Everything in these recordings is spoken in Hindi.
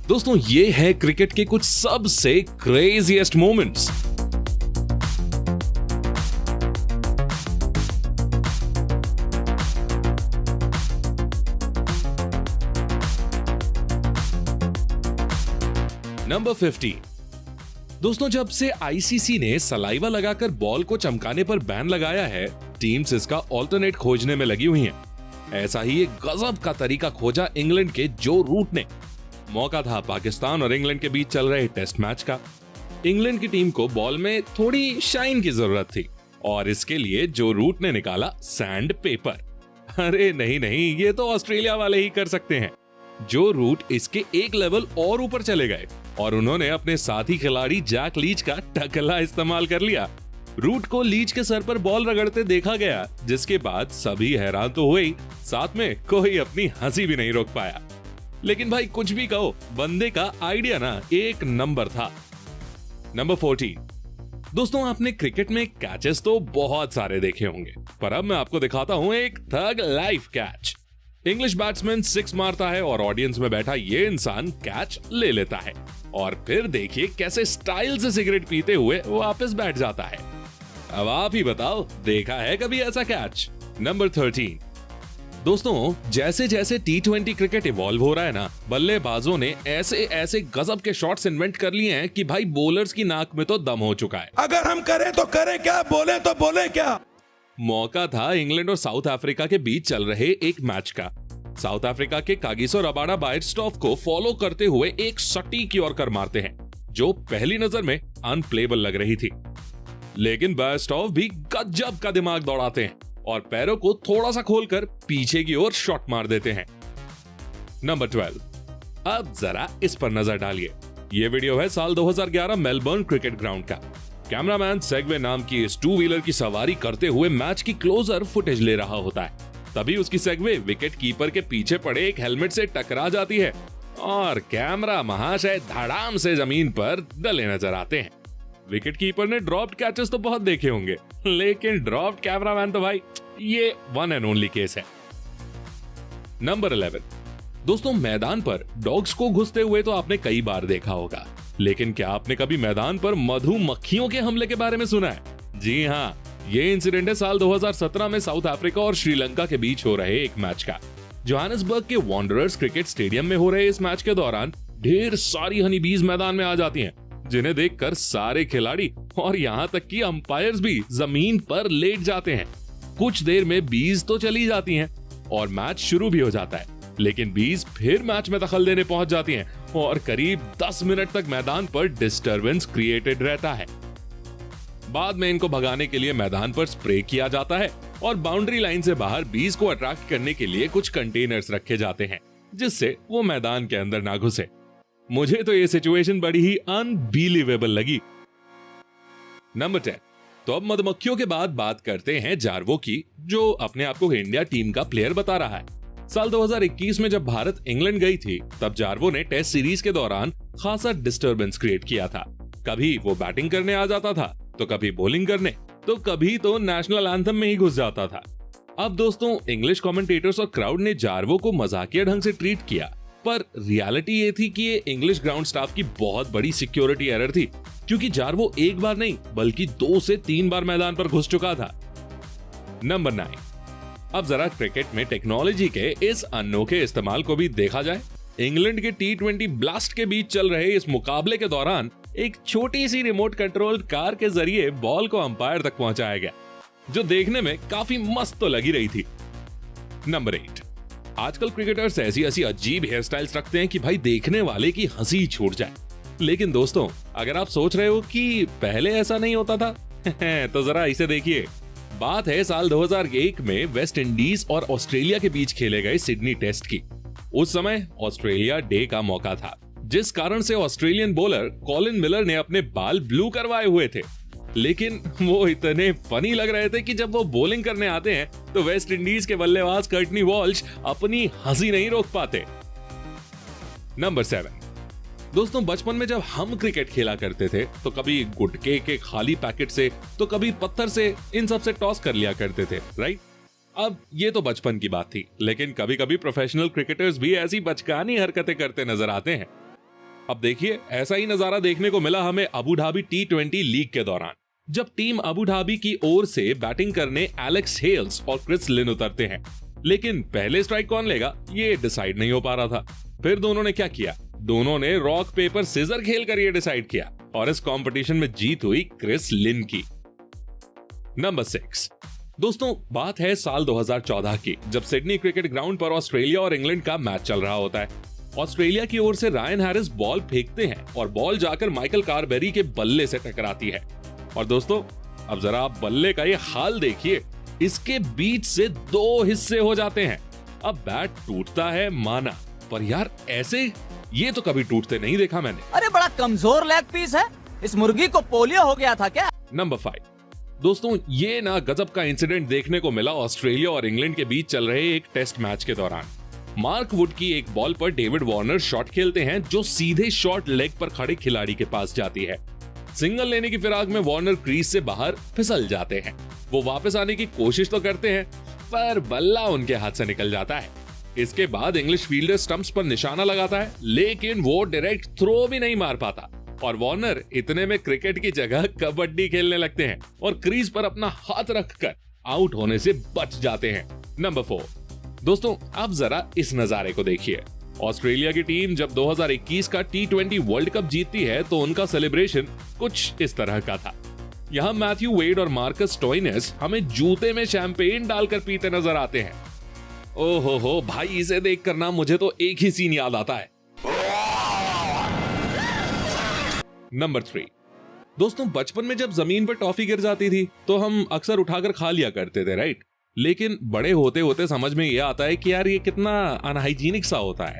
दोस्तों ये है क्रिकेट के कुछ सबसे क्रेजीएस्ट मोमेंट्स। नंबर 50। दोस्तों जब से आईसीसी ने सलाइवा लगाकर बॉल को चमकाने पर बैन लगाया है, टीम्स इसका ऑल्टरनेट खोजने में लगी हुई हैं। ऐसा ही एक गजब का तरीका खोजा इंग्लैंड के जो रूट ने। मौका था पाकिस्तान और इंग्लैंड के बीच चल रहे टेस्ट मैच का। इंग्लैंड की टीम को बॉल में थोड़ी शाइन की जरूरत थी और इसके लिए जो रूट ने निकाला सैंड पेपर। अरे नहीं, ये तो ऑस्ट्रेलिया वाले ही कर सकते हैं। जो रूट इसके एक लेवल और ऊपर चले गए और उन्होंने अपने साथी खिलाड़ी जैक लीच का टकला इस्तेमाल कर लिया। रूट को लीच के सर पर बॉल रगड़ते देखा गया, जिसके बाद सभी हैरान तो हुए, साथ में कोई अपनी हंसी भी नहीं रोक पाया। लेकिन भाई कुछ भी कहो, बंदे का आइडिया ना एक नंबर था। नंबर 14। दोस्तों आपने क्रिकेट में कैचेस तो बहुत सारे देखे होंगे, पर अब मैं आपको दिखाता हूं एक थग लाइफ कैच। इंग्लिश बैट्समैन 6 मारता है और ऑडियंस में बैठा ये इंसान कैच ले लेता है और फिर देखिए कैसे स्टाइल से सिगरेट पीते हुए वापस बैठ जाता है। अब आप ही बताओ, देखा है कभी ऐसा कैच? नंबर 13। दोस्तों जैसे जैसे T20 क्रिकेट इवॉल्व हो रहा है ना, बल्लेबाजों ने ऐसे ऐसे गजब के शॉट्स इन्वेंट कर लिए हैं कि भाई बॉलर्स की नाक में तो दम हो चुका है। अगर हम करें तो करें क्या, बोले तो बोले क्या। मौका था इंग्लैंड और साउथ अफ्रीका के बीच चल रहे एक मैच का। साउथ अफ्रीका के कागिसो रबाडा बायरस्टॉफ को फॉलो करते हुए एक सटीक यॉर्कर मारते हैं जो पहली नजर में अनप्लेबल लग रही थी, लेकिन बायरस्टॉफ भी गजब का दिमाग दौड़ाते हैं और पैरों को थोड़ा सा खोलकर पीछे की ओर शॉट मार देते हैं। नंबर 12। अब जरा इस पर नजर डालिए। यह वीडियो है साल 2011 मेलबर्न क्रिकेट ग्राउंड का। कैमरामैन सेगवे नाम की इस 2 व्हीलर की सवारी करते हुए मैच की क्लोजर फुटेज ले रहा होता है। तभी उसकी सेगवे विकेट कीपर के पीछे पड़े एक हेलमेट से टकरा जाती है और कैमरा महाशय धड़ाम से जमीन पर डले नजर आते हैं। विकेट कीपर ने ड्रॉप्ड कैचेस तो बहुत देखे होंगे, लेकिन ड्रॉप्ड कैमरामैन तो भाई ये वन एंड ओनली केस है। नंबर 11। दोस्तों मैदान पर डॉग्स को घुसते हुए तो आपने कई बार देखा होगा, लेकिन क्या आपने कभी मैदान पर मधुमक्खियों के हमले के बारे में सुना है? जी हाँ, ये इंसिडेंट है साल 2017 में साउथ अफ्रीका और श्रीलंका के बीच हो रहे एक मैच का। जोहानिसबर्ग के वॉन्डरर्स क्रिकेट स्टेडियम में हो रहे इस मैच के दौरान ढेर सारी हनी बीज मैदान में आ जाती हैं, जिन्हें देखकर सारे खिलाड़ी और यहाँ तक कि अंपायर्स भी जमीन पर लेट जाते हैं। कुछ देर में बीज तो चली जाती हैं और मैच शुरू भी हो जाता है, लेकिन बीज फिर मैच में दखल देने पहुंच जाती हैं और करीब 10 मिनट तक मैदान पर डिस्टरबेंस क्रिएटेड रहता है। बाद में इनको भगाने के लिए मैदान पर स्प्रे किया जाता है और बाउंड्री लाइन से बाहर बीज को अट्रैक्ट करने के लिए कुछ कंटेनर्स रखे जाते हैं, जिससे वो मैदान के अंदर ना घुसे। मुझे तो ये सिचुएशन बड़ी ही अनबिलीवेबल लगी। नंबर 10। तो अब मधुमक्खियों के बाद बात करते हैं जार्वो की, जो अपने आप को इंडिया टीम का प्लेयर बता रहा है। साल 2021 में जब भारत इंग्लैंड गई थी, तब जार्वो ने टेस्ट सीरीज के दौरान खासा डिस्टरबेंस क्रिएट किया था। कभी वो बैटिंग करने आ जाता था, तो कभी बॉलिंग करने, तो कभी तो नेशनल एंथम में ही घुस जाता था। अब दोस्तों इंग्लिश कमेंटेटर्स और क्राउड ने जार्वो को मजाकिया ढंग से ट्रीट किया, पर रियलिटी ये थी कि ये इंग्लिश ग्राउंड स्टाफ की बहुत बड़ी सिक्योरिटी एरर थी, क्योंकि जार्वो एक बार नहीं बल्कि 2 से 3 बार मैदान पर घुस चुका था। नंबर 9। अब जरा क्रिकेट में टेक्नोलॉजी के इस अनोखे इस्तेमाल को भी देखा जाए। इंग्लैंड के T20 ब्लास्ट के बीच चल रहे इस मुकाबले के दौरान एक छोटी सी रिमोट कंट्रोल कार के जरिए बॉल को अंपायर तक पहुंचाया गया, जो देखने में काफी मस्त तो लगी रही थी। नंबर 8। आजकल क्रिकेटर्स ऐसी ऐसी अजीब हेयर स्टाइल्स रखते हैं कि भाई देखने वाले की हंसी छूट जाए। लेकिन दोस्तों अगर आप सोच रहे हो कि पहले ऐसा नहीं होता था तो जरा इसे देखिए। बात है साल 2001 में वेस्ट इंडीज और ऑस्ट्रेलिया के बीच खेले गए सिडनी टेस्ट की। उस समय ऑस्ट्रेलिया डे का मौका था, जिस कारण से ऑस्ट्रेलियन बॉलर कॉलिन मिलर ने अपने बाल ब्लू करवाए हुए थे, लेकिन वो इतने फनी लग रहे थे कि जब वो बॉलिंग करने आते हैं तो वेस्ट इंडीज के बल्लेबाज कर्टनी वॉल्श अपनी हंसी नहीं रोक पाते। नंबर 7। दोस्तों बचपन में जब हम क्रिकेट खेला करते थे तो कभी गुटके के खाली पैकेट से तो कभी पत्थर से, इन सब से टॉस कर लिया करते थे, राइट? अब ये तो बचपन की बात थी, लेकिन कभी कभी प्रोफेशनल क्रिकेटर्स भी ऐसी बचकानी हरकतें करते नजर आते हैं। अब देखिए, ऐसा ही नजारा देखने को मिला हमें अबू धाबी T20 लीग के दौरान, जब टीम अबू धाबी की ओर से बैटिंग करने एलेक्स हेल्स और क्रिस लिन उतरते हैं, लेकिन पहले स्ट्राइक कौन लेगा ये डिसाइड नहीं हो पा रहा था। फिर दोनों ने क्या किया, दोनों ने रॉक पेपर सीजर खेल कर ये डिसाइड किया और इस कंपटीशन में जीत हुई क्रिस लिन की। नंबर 6 दोस्तों, बात है साल 2014 की, जब सिडनी क्रिकेट ग्राउंड पर ऑस्ट्रेलिया और इंग्लैंड का मैच चल रहा होता है। ऑस्ट्रेलिया की ओर से रायन हैरिस बॉल फेंकते हैं और बॉल जाकर माइकल कारबेरी के बल्ले से टकराती है। और दोस्तों, अब जरा आप बल्ले का ये हाल देखिए, इसके बीच से 2 हिस्से हो जाते हैं। अब बैट टूटता है माना, पर यार ऐसे ये तो कभी टूटते नहीं देखा मैंने। अरे बड़ा कमजोर लेग पीस है, इस मुर्गी को पोलियो हो गया था क्या? नंबर 5 दोस्तों, ये ना गजब का इंसिडेंट देखने को मिला ऑस्ट्रेलिया और इंग्लैंड के बीच चल रहे एक टेस्ट मैच के दौरान। मार्क वुड की एक बॉल पर डेविड वार्नर शॉट खेलते हैं जो सीधे शॉर्ट लेग पर खड़े खिलाड़ी के पास जाती है। सिंगल लेने की फिराक में वार्नर क्रीज से बाहर फिसल जाते हैं। वो वापस आने की कोशिश तो करते हैं, पर बल्ला उनके हाथ से निकल जाता है। इसके बाद इंग्लिश फील्डर स्टंप्स पर निशाना लगाता है, लेकिन वो डायरेक्ट थ्रो भी नहीं मार पाता और वार्नर इतने में क्रिकेट की जगह कबड्डी खेलने लगते हैं और क्रीज पर अपना हाथ रखकर आउट होने से बच जाते हैं। नंबर 4 दोस्तों, अब जरा इस नजारे को देखिए। ऑस्ट्रेलिया की टीम जब 2021 का T20 वर्ल्ड कप जीतती है तो उनका सेलिब्रेशन कुछ इस तरह का था। यहाँ मैथ्यू वेड और मार्कस स्टोइनिस हमें जूते में शैंपेन डालकर पीते नजर आते हैं। ओहो हो भाई, इसे देखकर ना मुझे तो एक ही सीन याद आता है। नंबर 3 दोस्तों, बचपन में जब जमीन पर टॉफी गिर जाती थी तो हम अक्सर उठाकर खा लिया करते थे, राइट? लेकिन बड़े होते होते समझ में यह आता है कि यार ये कितना अनहाइजीनिक सा होता है।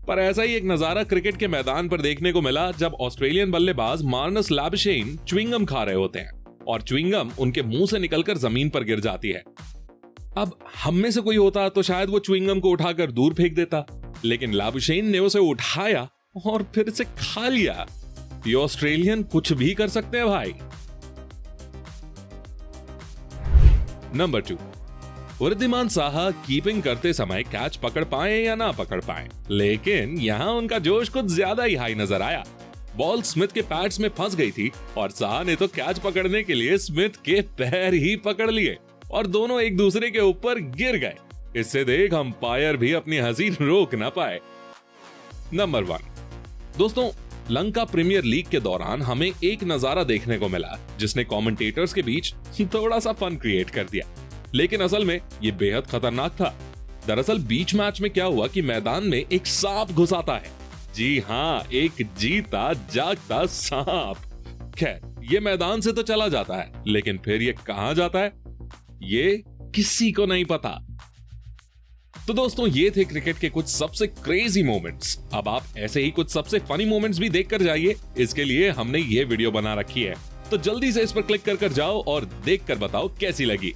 पर ऐसा ही एक नजारा क्रिकेट के मैदान पर देखने को मिला जब ऑस्ट्रेलियन बल्लेबाज मार्नस लैबुशेन च्युइंगम खा रहे होते हैं और च्युइंगम उनके मुंह से निकलकर जमीन पर गिर जाती है। अब हम में से कोई होता तो शायद वो च्युइंगम को उठाकर दूर फेंक देता, लेकिन लैबुशेन ने उसे उठाया और फिर से खा लिया। ये ऑस्ट्रेलियन कुछ भी कर सकते हैं भाई। नंबर 2 वृद्धिमान साहा कीपिंग करते समय कैच पकड़ पाए या ना पकड़ पाए, लेकिन यहां उनका जोश कुछ ज्यादा ही हाई नजर आया। बॉल स्मिथ के पैड्स में फंस गई थी और साहा ने तो कैच पकड़ने के लिए स्मिथ के पैर ही पकड़ लिए और दोनों एक दूसरे के ऊपर गिर गए। इससे देख अंपायर भी अपनी हंसी रोक ना पाए। नंबर 1 दोस्तों, लंका प्रीमियर लीग के दौरान हमें एक नजारा देखने को मिला जिसने कमेंटेटर्स के बीच थोड़ा सा फन क्रिएट कर दिया, लेकिन असल में ये बेहद खतरनाक था। दरअसल बीच मैच में क्या हुआ कि मैदान में एक सांप घुस आता है। जी हाँ, एक जीता जागता सांप। खैर, ये मैदान से तो चला जाता है, लेकिन फिर ये कहां जाता है ये किसी को नहीं पता। तो दोस्तों, ये थे क्रिकेट के कुछ सबसे क्रेजी मोमेंट्स। अब आप ऐसे ही कुछ सबसे फनी मोमेंट्स भी देख कर जाइए। इसके लिए हमने ये वीडियो बना रखी है, तो जल्दी से इस पर क्लिक कर जाओ और देख कर बताओ कैसी लगी।